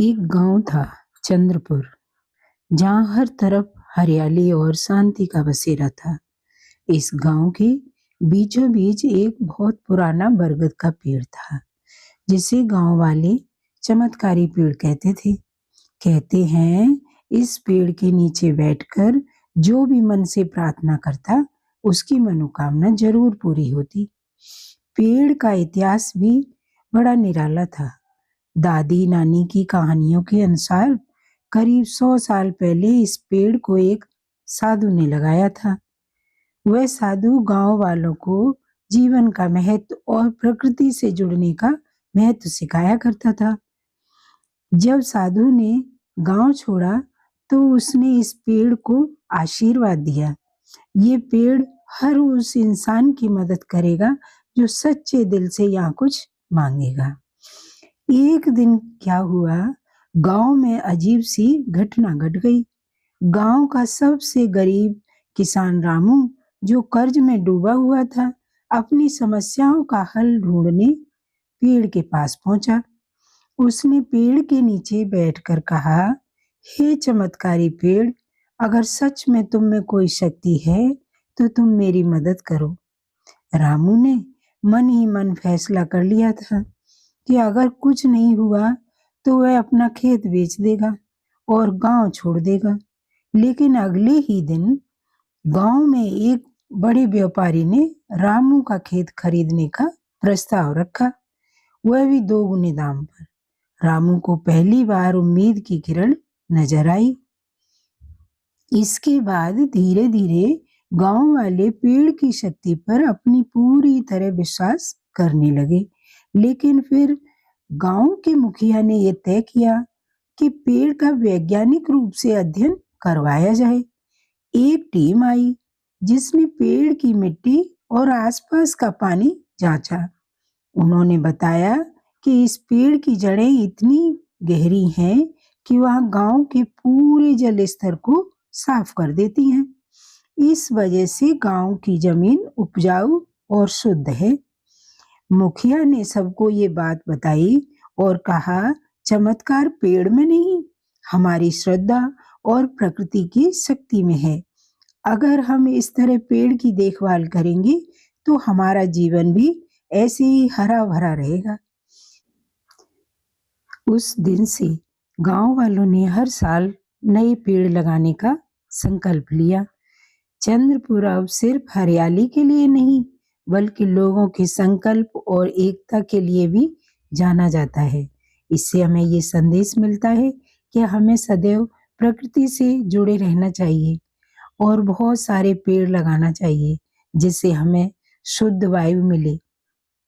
एक गांव था, चंद्रपुर, जहां हर तरफ हरियाली और शांति का बसेरा था। इस गांव के बीचों बीच एक बहुत पुराना बरगद का पेड़ था, जिसे गांव वाले चमत्कारी पेड़ कहते थे। कहते हैं, इस पेड़ के नीचे बैठकर जो भी मन से प्रार्थना करता, उसकी मनोकामना जरूर पूरी होती। पेड़ का इतिहास भी बड़ा निराला था। दादी नानी की कहानियों के अनुसार करीब 100 साल पहले इस पेड़ को एक साधु ने लगाया था। वह साधु गांव वालों को जीवन का महत्व और प्रकृति से जुड़ने का महत्व सिखाया करता था। जब साधु ने गांव छोड़ा तो उसने इस पेड़ को आशीर्वाद दिया। ये पेड़ हर उस इंसान की मदद करेगा जो सच्चे दिल से यहाँ कुछ मांगेगा। एक दिन क्या हुआ, गांव में अजीब सी घटना घट गई। गांव का सबसे गरीब किसान रामू, जो कर्ज में डूबा हुआ था, अपनी समस्याओं का हल ढूंढने पेड़ के पास पहुंचा। उसने पेड़ के नीचे बैठकर कहा, हे चमत्कारी पेड़, अगर सच में तुम में कोई शक्ति है तो तुम मेरी मदद करो। रामू ने मन ही मन फैसला कर लिया था कि अगर कुछ नहीं हुआ तो वह अपना खेत बेच देगा और गांव छोड़ देगा। लेकिन अगले ही दिन गांव में एक बड़े व्यापारी ने रामू का खेत खरीदने का प्रस्ताव रखा, वह भी 2 गुने दाम पर। रामू को पहली बार उम्मीद की किरण नजर आई। इसके बाद धीरे धीरे गांव वाले पेड़ की शक्ति पर अपनी पूरी तरह विश्वास करने लगे। लेकिन फिर गांव के मुखिया ने यह तय किया कि पेड़ का वैज्ञानिक रूप से अध्ययन करवाया जाए। एक टीम आई जिसने पेड़ की मिट्टी और आसपास का पानी जांचा। उन्होंने बताया कि इस पेड़ की जड़ें इतनी गहरी हैं कि वह गांव के पूरे जल स्तर को साफ कर देती हैं। इस वजह से गांव की जमीन उपजाऊ और शुद्ध है। मुखिया ने सबको ये बात बताई और कहा, चमत्कार पेड़ में नहीं, हमारी श्रद्धा और प्रकृति की शक्ति में है। अगर हम इस तरह पेड़ की देखभाल करेंगे तो हमारा जीवन भी ऐसे ही हरा भरा रहेगा। उस दिन से गांव वालों ने हर साल नए पेड़ लगाने का संकल्प लिया। चंद्रपुर अब सिर्फ हरियाली के लिए नहीं, बल्कि लोगों के संकल्प और एकता के लिए भी जाना जाता है। इससे हमें ये संदेश मिलता है कि हमें सदैव प्रकृति से जुड़े रहना चाहिए और बहुत सारे पेड़ लगाना चाहिए, जिससे हमें शुद्ध वायु मिले,